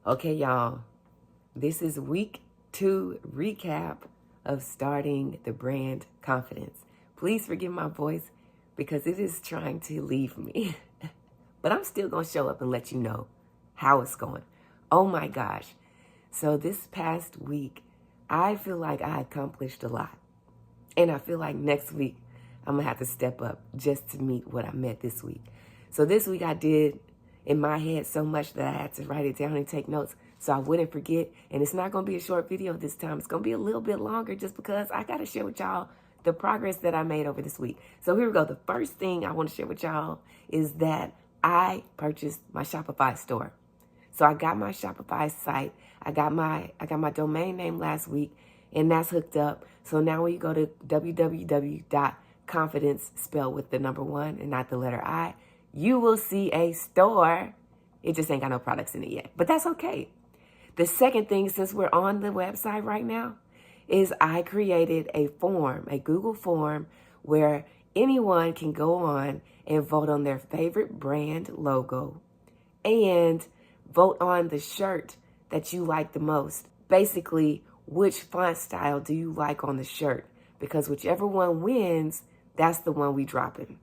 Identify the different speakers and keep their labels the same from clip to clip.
Speaker 1: Okay, y'all, this is week 2 recap of starting the brand Confidence. Please forgive my voice because it is trying to leave me. But I'm still going to show up and let you know how it's going. Oh my gosh. So this past week, I feel like I accomplished a lot. And I feel like next week, I'm going to have to step up just to meet what I met this week. So this week I did in my head so much that I had to write it down and take notes so I wouldn't forget. And it's not going to be a short video this time. It's going to be a little bit longer just because I got to share with y'all the progress that I made over this week. So here we go. The first thing I want to share with y'all is that I purchased my Shopify store. So I got my Shopify site. I got my domain name last week, and that's hooked up. So now when you go to www.confidence, spelled with the number 1 and not the letter I, you will see a store. It just ain't got no products in it yet, but that's okay. The second thing, since we're on the website right now, is I created a form, a Google form, where anyone can go on and vote on their favorite brand logo and vote on the shirt that you like the most. Basically, which font style do you like on the shirt? Because whichever one wins, that's the one we drop in.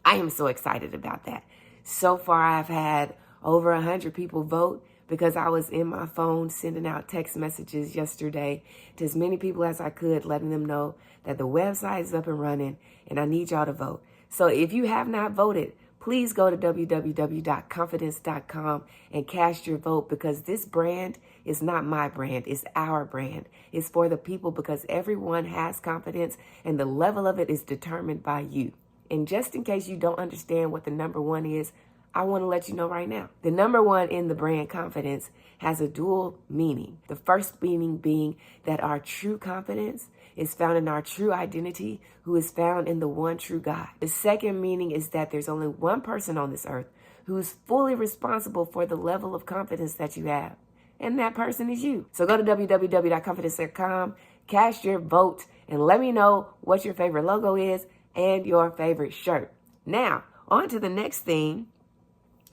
Speaker 1: I am so excited about that. So far, I've had over 100 people vote because I was in my phone sending out text messages yesterday to as many people as I could, letting them know that the website is up and running and I need y'all to vote. So if you have not voted, please go to www.confidence.com and cast your vote, because this brand is not my brand. It's our brand. It's for the people because everyone has confidence and the level of it is determined by you. And just in case you don't understand what the number 1 is, I want to let you know right now. The number 1 in the brand Confidence has a dual meaning. The first meaning being that our true confidence is found in our true identity, who is found in the one true God. The second meaning is that there's only one person on this earth who's fully responsible for the level of confidence that you have. And that person is you. So go to www.confidence.com, cast your vote, and let me know what your favorite logo is and your favorite shirt. Now, on to the next thing.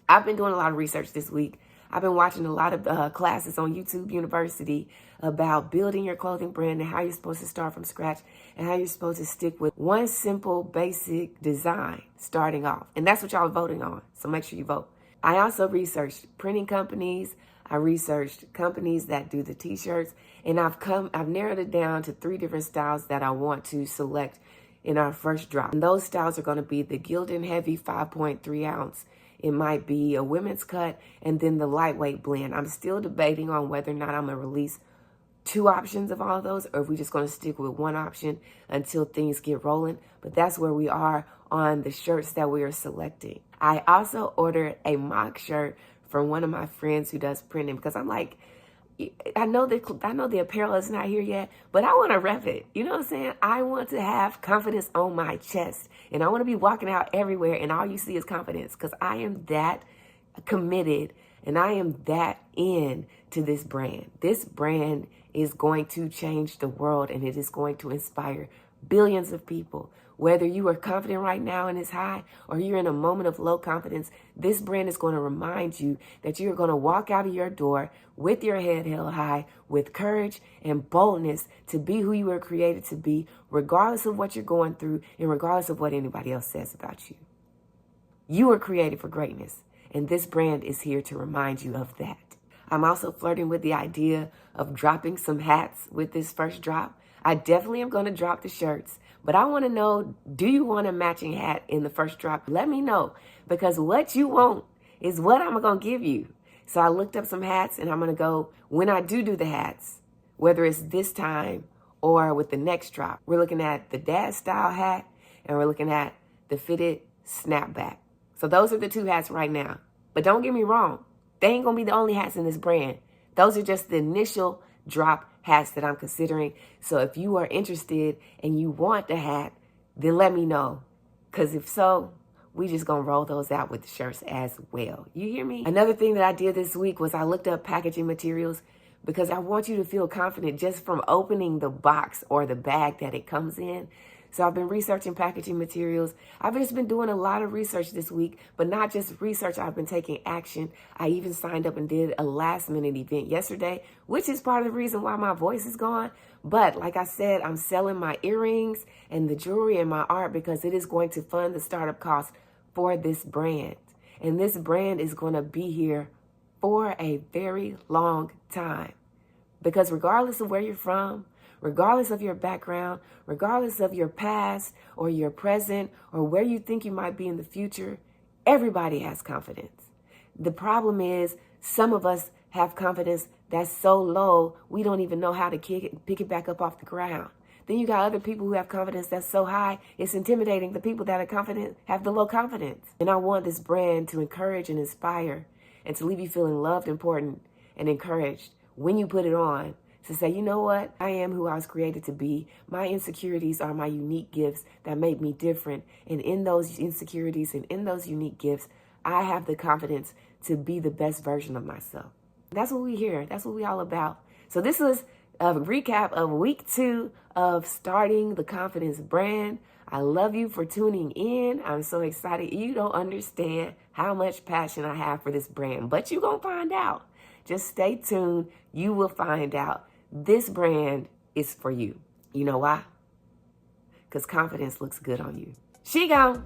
Speaker 1: I've been doing a lot of research this week. I've been watching a lot of classes on YouTube University about building your clothing brand and how you're supposed to start from scratch and how you're supposed to stick with one simple, basic design starting off. And that's what y'all are voting on. So make sure you vote. I also researched printing companies. I researched companies that do the t-shirts, and I've narrowed it down to 3 different styles that I want to select in our first drop. And those styles are going to be the Gildan Heavy 5.3 ounce. It might be a women's cut, and then the lightweight blend. I'm still debating on whether or not I'm going to release 2 options of all of those, or if we're just going to stick with 1 option until things get rolling. But that's where we are on the shirts that we are selecting. I also ordered a mock shirt from one of my friends who does printing, because I'm like, I know the apparel is not here yet, but I want to rep it. You know what I'm saying? I want to have confidence on my chest, and I want to be walking out everywhere and all you see is confidence, because I am that committed and I am that in to this brand. This brand is going to change the world, and it is going to inspire billions of people. Whether you are confident right now and it's high, or you're in a moment of low confidence, this brand is going to remind you that you're going to walk out of your door with your head held high, with courage and boldness to be who you were created to be, regardless of what you're going through and regardless of what anybody else says about you. You were created for greatness, and this brand is here to remind you of that. I'm also flirting with the idea of dropping some hats with this first drop. I definitely am going to drop the shirts, but I want to know, do you want a matching hat in the first drop? Let me know, because what you want is what I'm going to give you. So I looked up some hats, and I'm going to go, when I do the hats, whether it's this time or with the next drop, we're looking at the dad style hat, and we're looking at the fitted snapback. So those are the 2 hats right now. But don't get me wrong, they ain't going to be the only hats in this brand. Those are just the initial drop hats that I'm considering. So if you are interested and you want the hat, then let me know. Because if so, we just going to roll those out with the shirts as well. You hear me? Another thing that I did this week was I looked up packaging materials, because I want you to feel confident just from opening the box or the bag that it comes in. So I've been researching packaging materials. I've just been doing a lot of research this week, but not just research. I've been taking action. I even signed up and did a last minute event yesterday, which is part of the reason why my voice is gone. But like I said, I'm selling my earrings and the jewelry and my art because it is going to fund the startup costs for this brand. And this brand is going to be here for a very long time. Because regardless of where you're from, regardless of your background, regardless of your past or your present or where you think you might be in the future, everybody has confidence. The problem is some of us have confidence that's so low, we don't even know how to pick it back up off the ground. Then you got other people who have confidence that's so high, it's intimidating. The people that are confident have the low confidence. And I want this brand to encourage and inspire and to leave you feeling loved, important, and encouraged when you put it on, to say, you know what? I am who I was created to be. My insecurities are my unique gifts that make me different. And in those insecurities and in those unique gifts, I have the confidence to be the best version of myself. That's what we hear. That's what we all about. So this was a recap of week 2 of starting the Confidence brand. I love you for tuning in. I'm so excited. You don't understand how much passion I have for this brand, but you're going to find out. Just stay tuned. You will find out. This brand is for you. You know why? Because confidence looks good on you. She gone.